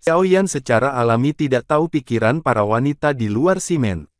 Xiaoyan secara alami tidak tahu pikiran para wanita di luar simen.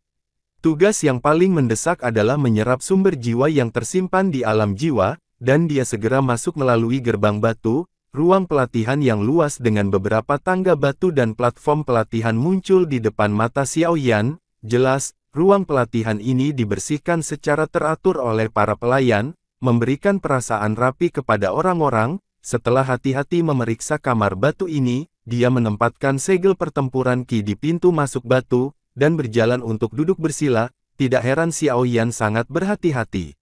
Tugas yang paling mendesak adalah menyerap sumber jiwa yang tersimpan di alam jiwa, dan dia segera masuk melalui gerbang batu. Ruang pelatihan yang luas dengan beberapa tangga batu dan platform pelatihan muncul di depan mata Xiaoyan. Jelas, ruang pelatihan ini dibersihkan secara teratur oleh para pelayan, memberikan perasaan rapi kepada orang-orang. Setelah hati-hati memeriksa kamar batu ini, dia menempatkan segel pertempuran Qi di pintu masuk batu, dan berjalan untuk duduk bersila. Tidak heran Xiaoyan sangat berhati-hati.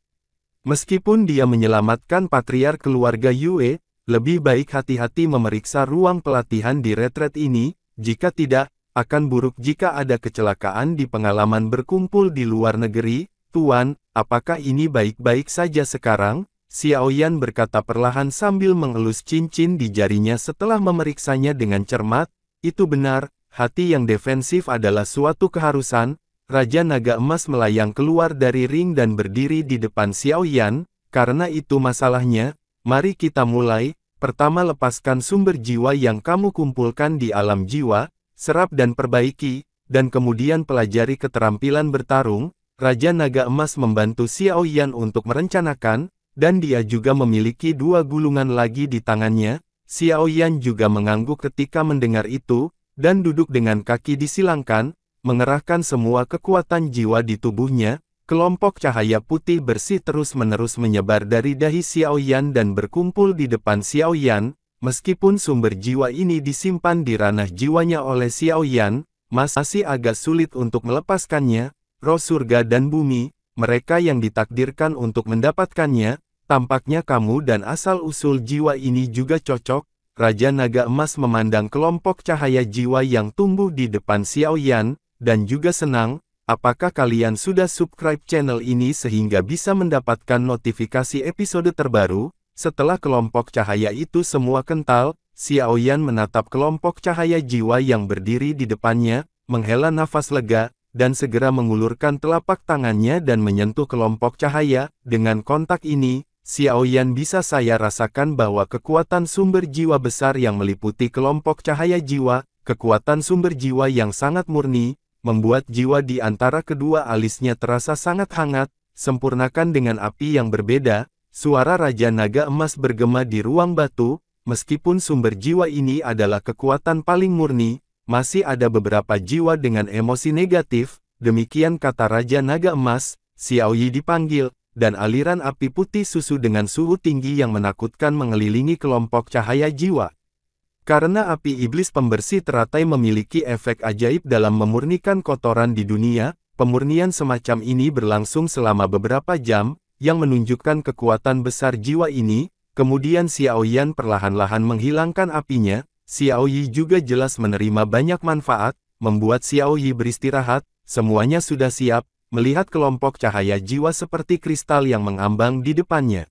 Meskipun dia menyelamatkan patriark keluarga Yue, lebih baik hati-hati memeriksa ruang pelatihan di retret ini, jika tidak, akan buruk jika ada kecelakaan di pengalaman berkumpul di luar negeri. Tuan, apakah ini baik-baik saja sekarang? Xiaoyan berkata perlahan sambil mengelus cincin di jarinya setelah memeriksanya dengan cermat. Itu benar, hati yang defensif adalah suatu keharusan. Raja Naga Emas melayang keluar dari ring dan berdiri di depan Xiaoyan. Karena itu masalahnya, mari kita mulai. Pertama, lepaskan sumber jiwa yang kamu kumpulkan di alam jiwa, serap dan perbaiki, dan kemudian pelajari keterampilan bertarung. Raja Naga Emas membantu Xiaoyan untuk merencanakan, dan dia juga memiliki 2 gulungan lagi di tangannya. Xiaoyan juga mengangguk ketika mendengar itu, dan duduk dengan kaki disilangkan, mengerahkan semua kekuatan jiwa di tubuhnya. Kelompok cahaya putih bersih terus-menerus menyebar dari dahi Xiaoyan dan berkumpul di depan Xiaoyan. Meskipun sumber jiwa ini disimpan di ranah jiwanya oleh Xiaoyan, masih agak sulit untuk melepaskannya. Roh surga dan bumi, mereka yang ditakdirkan untuk mendapatkannya, tampaknya kamu dan asal-usul jiwa ini juga cocok. Raja Naga Emas memandang kelompok cahaya jiwa yang tumbuh di depan Xiaoyan, dan juga senang. Apakah kalian sudah subscribe channel ini sehingga bisa mendapatkan notifikasi episode terbaru? Setelah kelompok cahaya itu semua kental, Xiaoyan menatap kelompok cahaya jiwa yang berdiri di depannya, menghela nafas lega, dan segera mengulurkan telapak tangannya dan menyentuh kelompok cahaya. Dengan kontak ini, Xiaoyan bisa saya rasakan bahwa kekuatan sumber jiwa besar yang meliputi kelompok cahaya jiwa, kekuatan sumber jiwa yang sangat murni, membuat jiwa di antara kedua alisnya terasa sangat hangat. Sempurnakan dengan api yang berbeda. Suara Raja Naga Emas bergema di ruang batu. Meskipun sumber jiwa ini adalah kekuatan paling murni, masih ada beberapa jiwa dengan emosi negatif. Demikian kata Raja Naga Emas. Xiaoyi dipanggil, dan aliran api putih susu dengan suhu tinggi yang menakutkan mengelilingi kelompok cahaya jiwa. Karena api iblis pembersih teratai memiliki efek ajaib dalam memurnikan kotoran di dunia, pemurnian semacam ini berlangsung selama beberapa jam, yang menunjukkan kekuatan besar jiwa ini. Kemudian Xiaoyan perlahan-lahan menghilangkan apinya. Xiaoyi juga jelas menerima banyak manfaat, membuat Xiaoyi beristirahat. Semuanya sudah siap, melihat kelompok cahaya jiwa seperti kristal yang mengambang di depannya.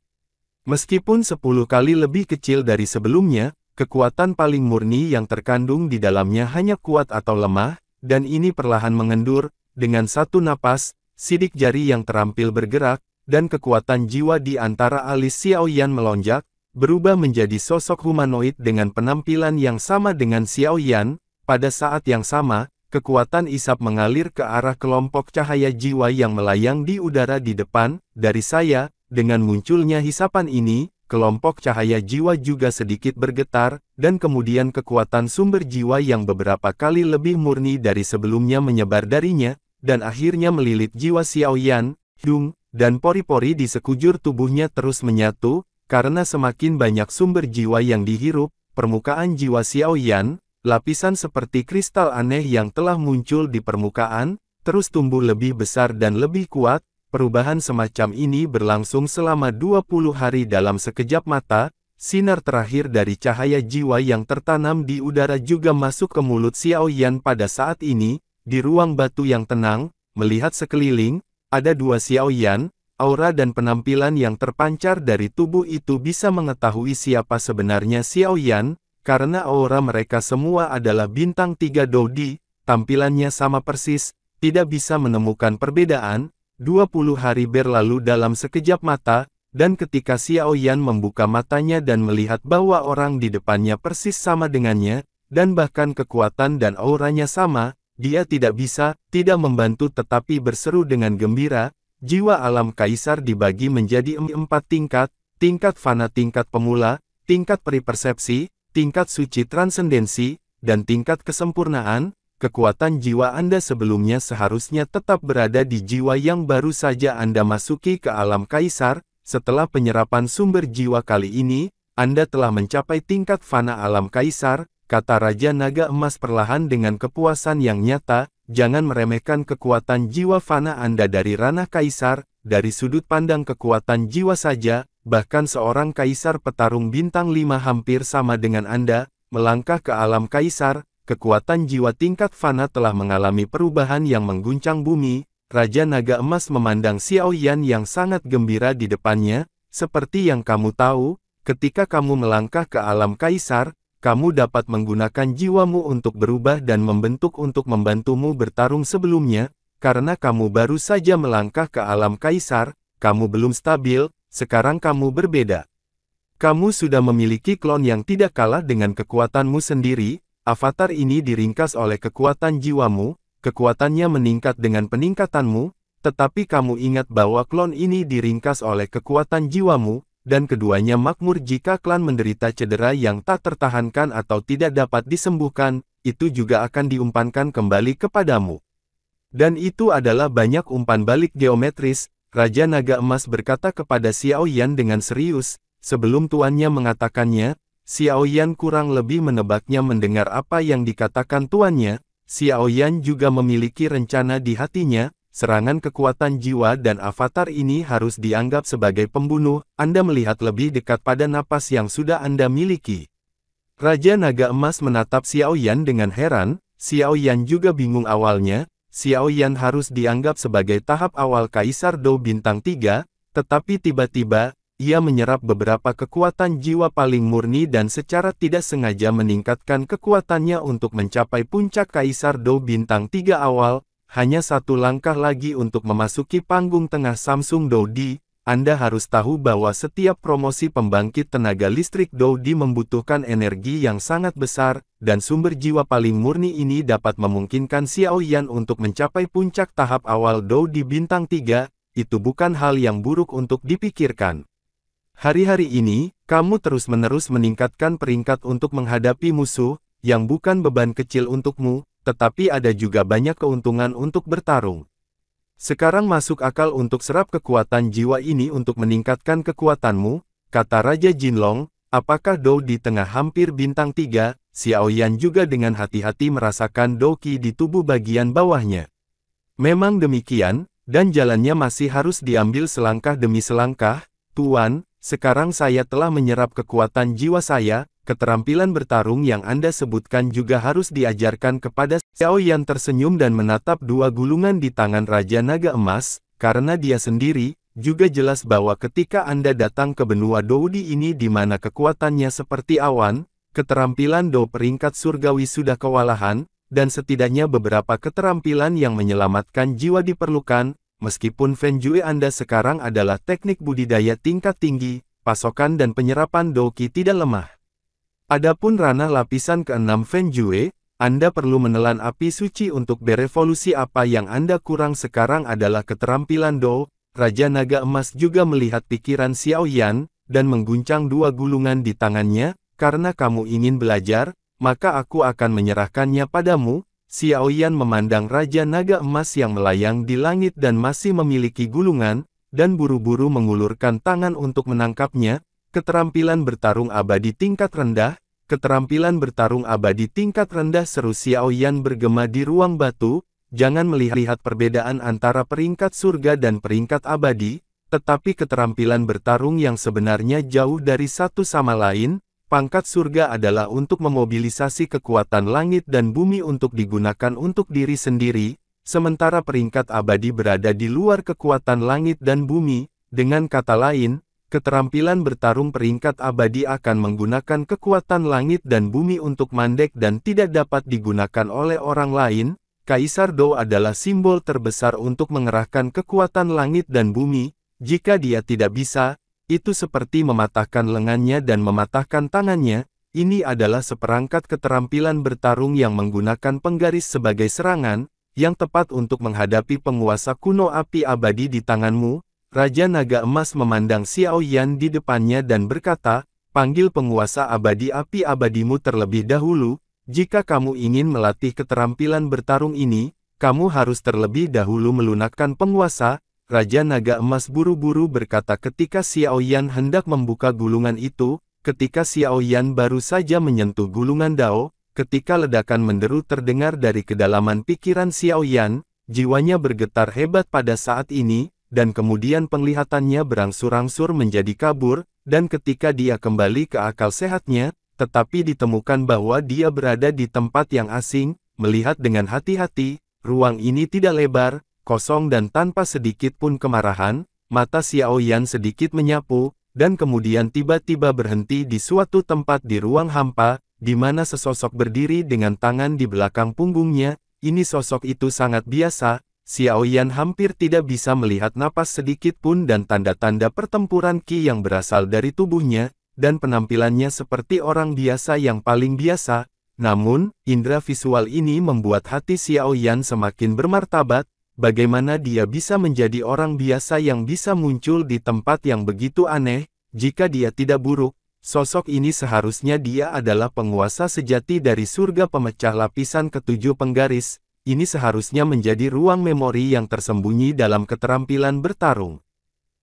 Meskipun 10 kali lebih kecil dari sebelumnya, kekuatan paling murni yang terkandung di dalamnya hanya kuat atau lemah, dan ini perlahan mengendur. Dengan satu napas, sidik jari yang terampil bergerak, dan kekuatan jiwa di antara alis Xiaoyan melonjak, berubah menjadi sosok humanoid dengan penampilan yang sama dengan Xiaoyan. Pada saat yang sama, kekuatan isap mengalir ke arah kelompok cahaya jiwa yang melayang di udara di depan. Dari saya, dengan munculnya hisapan ini, kelompok cahaya jiwa juga sedikit bergetar, dan kemudian kekuatan sumber jiwa yang beberapa kali lebih murni dari sebelumnya menyebar darinya, dan akhirnya melilit jiwa Xiaoyan. Dan pori-pori di sekujur tubuhnya terus menyatu. Karena semakin banyak sumber jiwa yang dihirup, permukaan jiwa Xiaoyan, lapisan seperti kristal aneh yang telah muncul di permukaan, terus tumbuh lebih besar dan lebih kuat. Perubahan semacam ini berlangsung selama 20 hari dalam sekejap mata. Sinar terakhir dari cahaya jiwa yang tertanam di udara juga masuk ke mulut Xiaoyan pada saat ini. Di ruang batu yang tenang, melihat sekeliling, ada 2 Xiaoyan. Aura dan penampilan yang terpancar dari tubuh itu bisa mengetahui siapa sebenarnya Xiaoyan, karena aura mereka semua adalah bintang 3 Dodi, tampilannya sama persis, tidak bisa menemukan perbedaan. 20 hari berlalu dalam sekejap mata, dan ketika Xiaoyan membuka matanya dan melihat bahwa orang di depannya persis sama dengannya, dan bahkan kekuatan dan auranya sama, dia tidak membantu tetapi berseru dengan gembira. Jiwa alam kaisar dibagi menjadi 4 tingkat, tingkat fana, tingkat pemula, tingkat peripersepsi, tingkat suci transendensi, dan tingkat kesempurnaan. Kekuatan jiwa Anda sebelumnya seharusnya tetap berada di jiwa yang baru saja Anda masuki ke alam kaisar. Setelah penyerapan sumber jiwa kali ini, Anda telah mencapai tingkat fana alam kaisar, kata Raja Naga Emas perlahan dengan kepuasan yang nyata. Jangan meremehkan kekuatan jiwa fana Anda dari ranah kaisar. Dari sudut pandang kekuatan jiwa saja, bahkan seorang kaisar petarung bintang 5 hampir sama dengan Anda. Melangkah ke alam kaisar, kekuatan jiwa tingkat fana telah mengalami perubahan yang mengguncang bumi. Raja Naga Emas memandang Xiao Yan yang sangat gembira di depannya. Seperti yang kamu tahu, ketika kamu melangkah ke alam kaisar, kamu dapat menggunakan jiwamu untuk berubah dan membentuk untuk membantumu bertarung sebelumnya. Karena kamu baru saja melangkah ke alam kaisar, kamu belum stabil, sekarang kamu berbeda. Kamu sudah memiliki klon yang tidak kalah dengan kekuatanmu sendiri. Avatar ini diringkas oleh kekuatan jiwamu, kekuatannya meningkat dengan peningkatanmu, tetapi kamu ingat bahwa klon ini diringkas oleh kekuatan jiwamu, dan keduanya makmur jika klan menderita cedera yang tak tertahankan atau tidak dapat disembuhkan, itu juga akan diumpankan kembali kepadamu. Dan itu adalah banyak umpan balik geometris. Raja Naga Emas berkata kepada Xiao Yan dengan serius, sebelum tuannya mengatakannya. Xiao Yan kurang lebih menebaknya mendengar apa yang dikatakan tuannya. Xiao Yan juga memiliki rencana di hatinya, serangan kekuatan jiwa dan avatar ini harus dianggap sebagai pembunuh. Anda melihat lebih dekat pada napas yang sudah Anda miliki. Raja Naga Emas menatap Xiao Yan dengan heran. Xiao Yan juga bingung awalnya. Xiao Yan harus dianggap sebagai tahap awal Kaisar Dou Bintang 3, tetapi tiba-tiba, ia menyerap beberapa kekuatan jiwa paling murni dan secara tidak sengaja meningkatkan kekuatannya untuk mencapai puncak Kaisar Dou Bintang 3 awal. Hanya satu langkah lagi untuk memasuki panggung tengah Samsung Doudi. Anda harus tahu bahwa setiap promosi pembangkit tenaga listrik Doudi membutuhkan energi yang sangat besar, dan sumber jiwa paling murni ini dapat memungkinkan Xiao Yan untuk mencapai puncak tahap awal Doudi Bintang 3. Itu bukan hal yang buruk untuk dipikirkan. Hari-hari ini, kamu terus-menerus meningkatkan peringkat untuk menghadapi musuh, yang bukan beban kecil untukmu, tetapi ada juga banyak keuntungan untuk bertarung. Sekarang masuk akal untuk serap kekuatan jiwa ini untuk meningkatkan kekuatanmu, kata Raja Jinlong. Apakah Dou di tengah hampir bintang 3, Xiao Yan juga dengan hati-hati merasakan Dou Qi di tubuh bagian bawahnya. Memang demikian, dan jalannya masih harus diambil selangkah demi selangkah, Tuan. Sekarang saya telah menyerap kekuatan jiwa saya, keterampilan bertarung yang Anda sebutkan juga harus diajarkan kepada. Xiao Yan tersenyum dan menatap dua gulungan di tangan Raja Naga Emas, karena dia sendiri, juga jelas bahwa ketika Anda datang ke benua Doudi ini di mana kekuatannya seperti awan, keterampilan Dou peringkat surgawi sudah kewalahan, dan setidaknya beberapa keterampilan yang menyelamatkan jiwa diperlukan. Meskipun Fenjue Anda sekarang adalah teknik budidaya tingkat tinggi, pasokan dan penyerapan Dou Qi tidak lemah. Adapun ranah lapisan ke-6 Fenjue, Anda perlu menelan api suci untuk berevolusi. Apa yang Anda kurang sekarang adalah keterampilan Dou. Raja Naga Emas juga melihat pikiran Xiao Yan, dan mengguncang dua gulungan di tangannya. Karena kamu ingin belajar, maka aku akan menyerahkannya padamu. Xiao Yan memandang Raja Naga Emas yang melayang di langit dan masih memiliki gulungan, dan buru-buru mengulurkan tangan untuk menangkapnya. Keterampilan bertarung abadi tingkat rendah, keterampilan bertarung abadi tingkat rendah, seru Xiao Yan bergema di ruang batu. Jangan melihat perbedaan antara peringkat surga dan peringkat abadi, tetapi keterampilan bertarung yang sebenarnya jauh dari satu sama lain. Pangkat surga adalah untuk memobilisasi kekuatan langit dan bumi untuk digunakan untuk diri sendiri, sementara peringkat abadi berada di luar kekuatan langit dan bumi. Dengan kata lain, keterampilan bertarung peringkat abadi akan menggunakan kekuatan langit dan bumi untuk mandek dan tidak dapat digunakan oleh orang lain. Kaisar Dou adalah simbol terbesar untuk mengerahkan kekuatan langit dan bumi. Jika dia tidak bisa, itu seperti mematahkan lengannya dan mematahkan tangannya. Ini adalah seperangkat keterampilan bertarung yang menggunakan penggaris sebagai serangan, yang tepat untuk menghadapi penguasa kuno api abadi di tanganmu. Raja Naga Emas memandang Xiao Yan di depannya dan berkata, panggil penguasa abadi api abadimu terlebih dahulu. Jika kamu ingin melatih keterampilan bertarung ini, kamu harus terlebih dahulu melunakkan penguasa. Raja Naga Emas buru-buru berkata ketika Xiao Yan hendak membuka gulungan itu. Ketika Xiao Yan baru saja menyentuh gulungan Dao, ketika ledakan menderu terdengar dari kedalaman pikiran Xiao Yan, jiwanya bergetar hebat pada saat ini, dan kemudian penglihatannya berangsur-angsur menjadi kabur, dan ketika dia kembali ke akal sehatnya, tetapi ditemukan bahwa dia berada di tempat yang asing, melihat dengan hati-hati, ruang ini tidak lebar, kosong dan tanpa sedikit pun kemarahan, mata Xiao Yan sedikit menyapu, dan kemudian tiba-tiba berhenti di suatu tempat di ruang hampa, di mana sesosok berdiri dengan tangan di belakang punggungnya. Ini sosok itu sangat biasa, Xiao Yan hampir tidak bisa melihat napas sedikit pun dan tanda-tanda pertempuran Qi yang berasal dari tubuhnya, dan penampilannya seperti orang biasa yang paling biasa. Namun, indera visual ini membuat hati Xiao Yan semakin bermartabat. Bagaimana dia bisa menjadi orang biasa yang bisa muncul di tempat yang begitu aneh? Jika dia tidak buruk, sosok ini seharusnya dia adalah penguasa sejati dari surga pemecah lapisan ketujuh penggaris. Ini seharusnya menjadi ruang memori yang tersembunyi dalam keterampilan bertarung.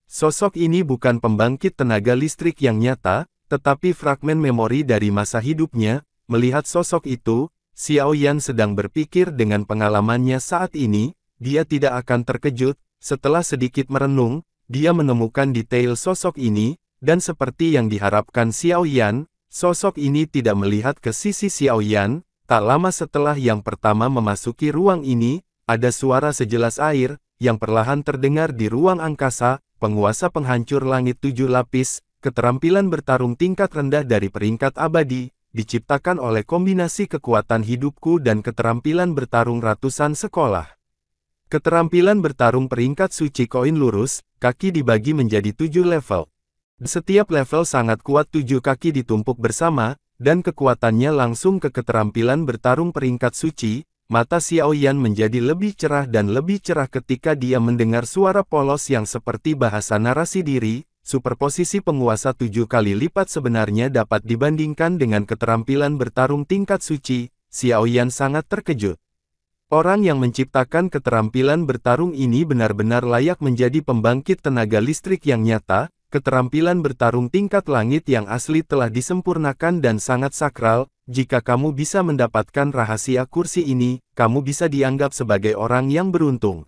Sosok ini bukan pembangkit tenaga listrik yang nyata, tetapi fragmen memori dari masa hidupnya. Melihat sosok itu, Xiao Yan sedang berpikir dengan pengalamannya saat ini. Dia tidak akan terkejut. Setelah sedikit merenung, dia menemukan detail sosok ini, dan seperti yang diharapkan Xiao Yan, sosok ini tidak melihat ke sisi Xiao Yan. Tak lama setelah yang pertama memasuki ruang ini, ada suara sejelas air, yang perlahan terdengar di ruang angkasa. Penguasa penghancur langit 7 lapis, keterampilan bertarung tingkat rendah dari peringkat abadi, diciptakan oleh kombinasi kekuatan hidupku dan keterampilan bertarung ratusan sekolah. Keterampilan bertarung peringkat suci koin lurus, kaki dibagi menjadi 7 level. Setiap level sangat kuat 7 kaki ditumpuk bersama, dan kekuatannya langsung ke keterampilan bertarung peringkat suci. Mata Xiao Yan menjadi lebih cerah dan lebih cerah ketika dia mendengar suara polos yang seperti bahasa narasi diri. Superposisi penguasa 7 kali lipat sebenarnya dapat dibandingkan dengan keterampilan bertarung tingkat suci. Xiao Yan sangat terkejut. Orang yang menciptakan keterampilan bertarung ini benar-benar layak menjadi pembangkit tenaga listrik yang nyata. Keterampilan bertarung tingkat langit yang asli telah disempurnakan dan sangat sakral. Jika kamu bisa mendapatkan rahasia kursi ini, kamu bisa dianggap sebagai orang yang beruntung.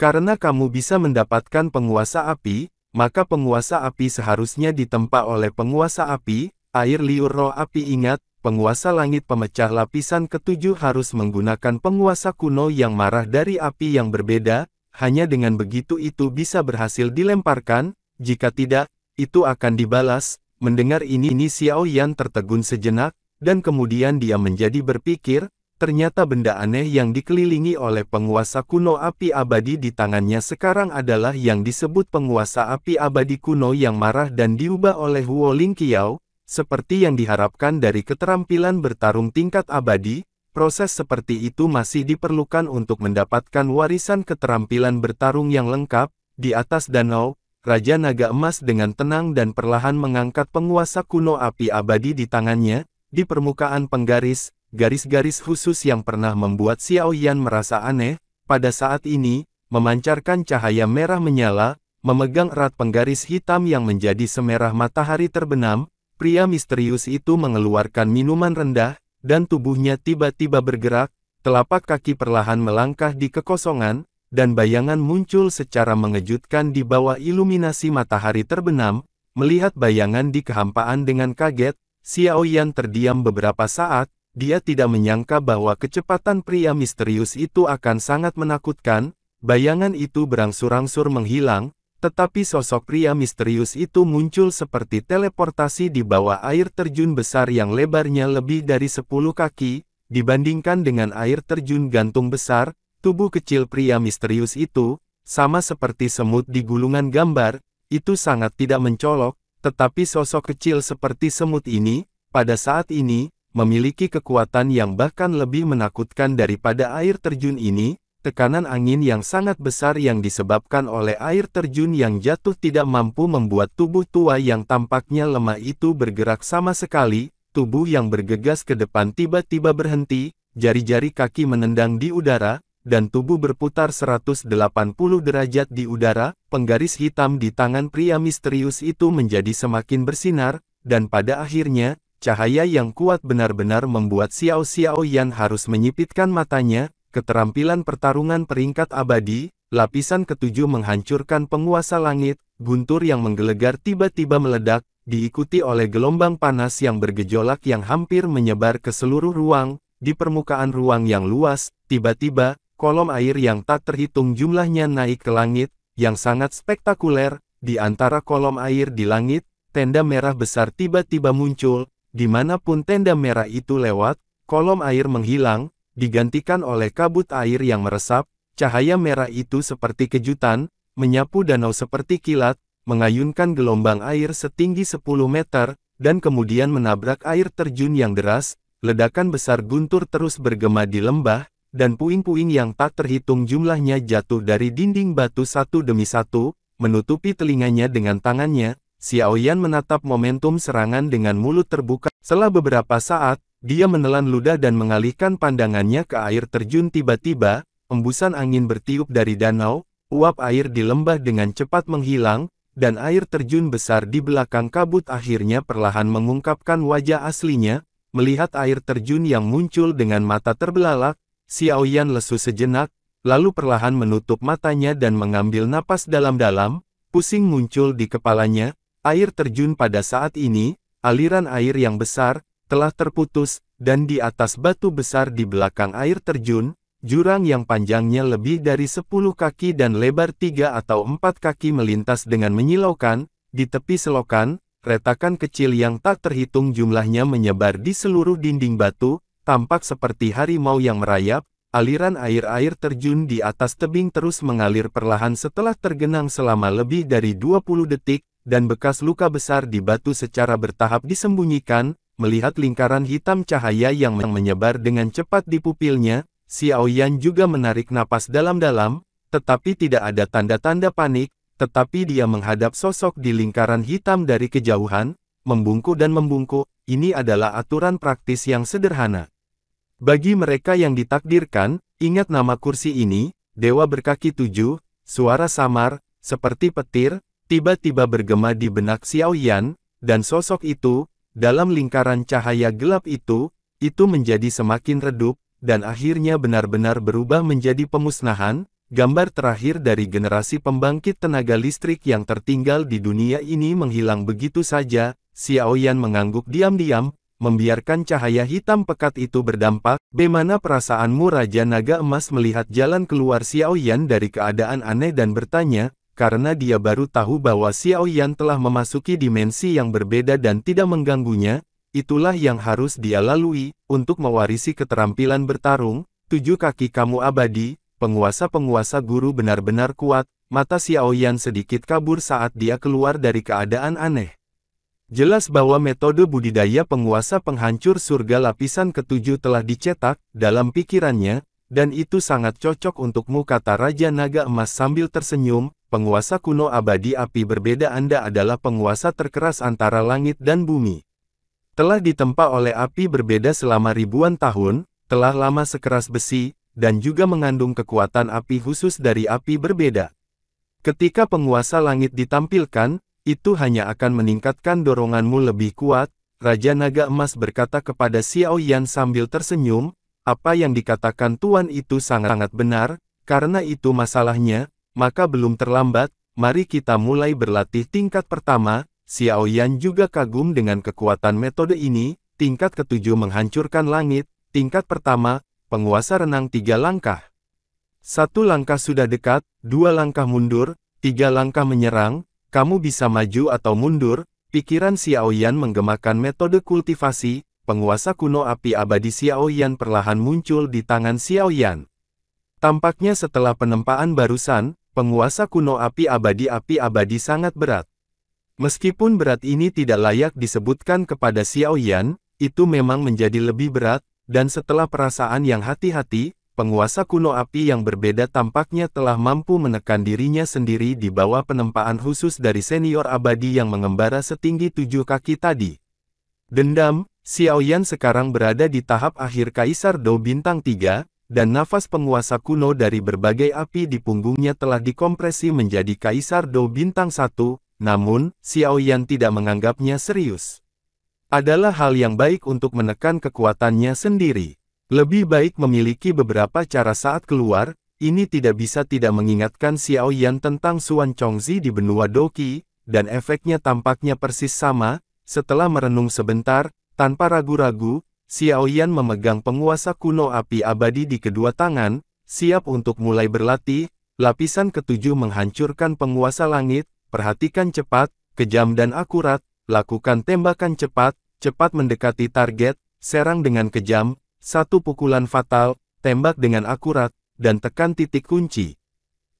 Karena kamu bisa mendapatkan penguasa api, maka penguasa api seharusnya ditempa oleh penguasa api, air liur roh api. Ingat, penguasa langit pemecah lapisan ketujuh harus menggunakan penguasa kuno yang marah dari api yang berbeda. Hanya dengan begitu itu bisa berhasil dilemparkan. Jika tidak, itu akan dibalas. Mendengar ini Xiao Yan tertegun sejenak, dan kemudian dia menjadi berpikir, ternyata benda aneh yang dikelilingi oleh penguasa kuno api abadi di tangannya sekarang adalah yang disebut penguasa api abadi kuno yang marah dan diubah oleh Huo Lingqiao. Seperti yang diharapkan dari keterampilan bertarung tingkat abadi, proses seperti itu masih diperlukan untuk mendapatkan warisan keterampilan bertarung yang lengkap. Di atas danau, Raja Naga Emas dengan tenang dan perlahan mengangkat penguasa kuno api abadi di tangannya. Di permukaan penggaris, garis-garis khusus yang pernah membuat Xiao Yan merasa aneh, pada saat ini, memancarkan cahaya merah menyala, memegang erat penggaris hitam yang menjadi semerah matahari terbenam. Pria misterius itu mengeluarkan minuman rendah, dan tubuhnya tiba-tiba bergerak. Telapak kaki perlahan melangkah di kekosongan, dan bayangan muncul secara mengejutkan di bawah iluminasi matahari terbenam. Melihat bayangan di kehampaan dengan kaget, Xiao Yan terdiam beberapa saat. Dia tidak menyangka bahwa kecepatan pria misterius itu akan sangat menakutkan. Bayangan itu berangsur-angsur menghilang, tetapi sosok pria misterius itu muncul seperti teleportasi di bawah air terjun besar yang lebarnya lebih dari 10 kaki. Dibandingkan dengan air terjun gantung besar, tubuh kecil pria misterius itu, sama seperti semut di gulungan gambar, itu sangat tidak mencolok. Tetapi sosok kecil seperti semut ini, pada saat ini, memiliki kekuatan yang bahkan lebih menakutkan daripada air terjun ini. Tekanan angin yang sangat besar yang disebabkan oleh air terjun yang jatuh tidak mampu membuat tubuh tua yang tampaknya lemah itu bergerak sama sekali. Tubuh yang bergegas ke depan tiba-tiba berhenti, jari-jari kaki menendang di udara, dan tubuh berputar 180 derajat di udara. Penggaris hitam di tangan pria misterius itu menjadi semakin bersinar, dan pada akhirnya, cahaya yang kuat benar-benar membuat Xiao Xiaoyan harus menyipitkan matanya. Keterampilan pertarungan peringkat abadi, lapisan ketujuh menghancurkan penguasa langit, guntur yang menggelegar tiba-tiba meledak, diikuti oleh gelombang panas yang bergejolak yang hampir menyebar ke seluruh ruang. Di permukaan ruang yang luas, tiba-tiba, kolom air yang tak terhitung jumlahnya naik ke langit, yang sangat spektakuler. Di antara kolom air di langit, tenda merah besar tiba-tiba muncul. Dimanapun tenda merah itu lewat, kolom air menghilang, digantikan oleh kabut air yang meresap. Cahaya merah itu seperti kejutan, menyapu danau seperti kilat, mengayunkan gelombang air setinggi 10 meter, dan kemudian menabrak air terjun yang deras. Ledakan besar guntur terus bergema di lembah, dan puing-puing yang tak terhitung jumlahnya jatuh dari dinding batu satu demi satu, menutupi telinganya dengan tangannya. Xiaoyan menatap momentum serangan dengan mulut terbuka. Setelah beberapa saat, dia menelan ludah dan mengalihkan pandangannya ke air terjun. Tiba-tiba, embusan angin bertiup dari danau, uap air di lembah dengan cepat menghilang, dan air terjun besar di belakang kabut akhirnya perlahan mengungkapkan wajah aslinya. Melihat air terjun yang muncul dengan mata terbelalak, Xiaoyan lesu sejenak, lalu perlahan menutup matanya dan mengambil napas dalam-dalam. Pusing muncul di kepalanya. Air terjun pada saat ini, aliran air yang besar, telah terputus, dan di atas batu besar di belakang air terjun, jurang yang panjangnya lebih dari 10 kaki dan lebar 3 atau 4 kaki melintas dengan menyilaukan. Di tepi selokan, retakan kecil yang tak terhitung jumlahnya menyebar di seluruh dinding batu, tampak seperti harimau yang merayap. Aliran air terjun di atas tebing terus mengalir perlahan setelah tergenang selama lebih dari 20 detik, dan bekas luka besar di batu secara bertahap disembunyikan. Melihat lingkaran hitam cahaya yang menyebar dengan cepat di pupilnya, Xiaoyan juga menarik napas dalam-dalam, tetapi tidak ada tanda-tanda panik, tetapi dia menghadap sosok di lingkaran hitam dari kejauhan, membungkuk dan membungkuk. Ini adalah aturan praktis yang sederhana. Bagi mereka yang ditakdirkan, ingat nama kursi ini, Dewa Berkaki 7, suara samar, seperti petir, tiba-tiba bergema di benak Xiaoyan, dan sosok itu, dalam lingkaran cahaya gelap itu menjadi semakin redup, dan akhirnya benar-benar berubah menjadi pemusnahan. Gambar terakhir dari generasi pembangkit tenaga listrik yang tertinggal di dunia ini menghilang begitu saja. Xiaoyan mengangguk diam-diam, membiarkan cahaya hitam pekat itu berdampak. Bagaimana perasaanmu Raja Naga Emas melihat jalan keluar Xiaoyan dari keadaan aneh dan bertanya, karena dia baru tahu bahwa Xiaoyan telah memasuki dimensi yang berbeda dan tidak mengganggunya. Itulah yang harus dia lalui, untuk mewarisi keterampilan bertarung. 7 kaki kamu abadi, penguasa-penguasa guru benar-benar kuat. Mata Xiaoyan sedikit kabur saat dia keluar dari keadaan aneh. Jelas bahwa metode budidaya penguasa penghancur surga lapisan ketujuh telah dicetak dalam pikirannya, dan itu sangat cocok untukmu, kata Raja Naga Emas sambil tersenyum. Penguasa kuno abadi api berbeda, Anda adalah penguasa terkeras antara langit dan bumi. Telah ditempa oleh api berbeda selama ribuan tahun, telah lama sekeras besi, dan juga mengandung kekuatan api khusus dari api berbeda. Ketika penguasa langit ditampilkan, itu hanya akan meningkatkan doronganmu lebih kuat. Raja Naga Emas berkata kepada Xiaoyan sambil tersenyum, apa yang dikatakan Tuan itu sangat-sangat benar, karena itu masalahnya. Maka belum terlambat, mari kita mulai berlatih tingkat pertama. Xiaoyan juga kagum dengan kekuatan metode ini. Tingkat ketujuh menghancurkan langit. Tingkat pertama, penguasa renang 3 langkah. 1 langkah sudah dekat, 2 langkah mundur, 3 langkah menyerang. Kamu bisa maju atau mundur. Pikiran Xiaoyan menggemakan metode kultivasi. Penguasa kuno api abadi Xiaoyan perlahan muncul di tangan Xiaoyan. Tampaknya setelah penempaan barusan, penguasa kuno api abadi sangat berat. Meskipun berat ini tidak layak disebutkan kepada Xiaoyan, itu memang menjadi lebih berat, dan setelah perasaan yang hati-hati, penguasa kuno api yang berbeda tampaknya telah mampu menekan dirinya sendiri di bawah penempaan khusus dari senior abadi yang mengembara setinggi 7 kaki tadi. Dendam, Xiaoyan sekarang berada di tahap akhir Kaisar Dou Bintang 3, dan nafas penguasa kuno dari berbagai api di punggungnya telah dikompresi menjadi Kaisar Dou Bintang 1, namun, Xiaoyan tidak menganggapnya serius. Adalah hal yang baik untuk menekan kekuatannya sendiri. Lebih baik memiliki beberapa cara saat keluar, ini tidak bisa tidak mengingatkan Xiaoyan tentang Xuan Chongzi di benua Doqi, dan efeknya tampaknya persis sama. Setelah merenung sebentar, tanpa ragu-ragu, Xiaoyan memegang penguasa kuno api abadi di kedua tangan, siap untuk mulai berlatih. Lapisan ketujuh menghancurkan penguasa langit, perhatikan cepat, kejam dan akurat, lakukan tembakan cepat, cepat mendekati target, serang dengan kejam, satu pukulan fatal, tembak dengan akurat, dan tekan titik kunci.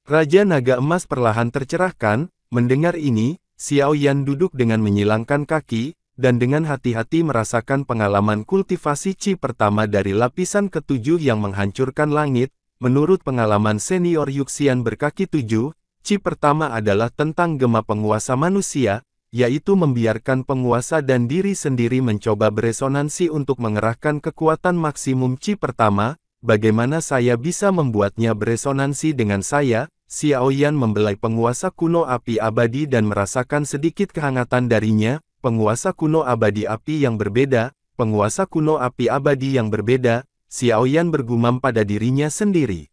Raja Naga Emas perlahan tercerahkan. Mendengar ini, Xiaoyan duduk dengan menyilangkan kaki, dan dengan hati-hati merasakan pengalaman kultivasi Qi pertama dari lapisan ketujuh yang menghancurkan langit. Menurut pengalaman senior Yuxian berkaki 7, Qi pertama adalah tentang gema penguasa manusia, yaitu membiarkan penguasa dan diri sendiri mencoba beresonansi untuk mengerahkan kekuatan maksimum Qi pertama. Bagaimana saya bisa membuatnya beresonansi dengan saya? Xiaoyan membelai penguasa kuno api abadi dan merasakan sedikit kehangatan darinya. Penguasa kuno abadi api yang berbeda, penguasa kuno api abadi yang berbeda, Xiaoyan bergumam pada dirinya sendiri.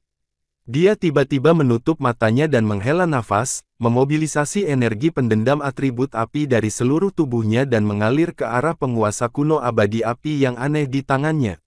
Dia tiba-tiba menutup matanya dan menghela nafas, memobilisasi energi pendendam atribut api dari seluruh tubuhnya dan mengalir ke arah penguasa kuno abadi api yang aneh di tangannya.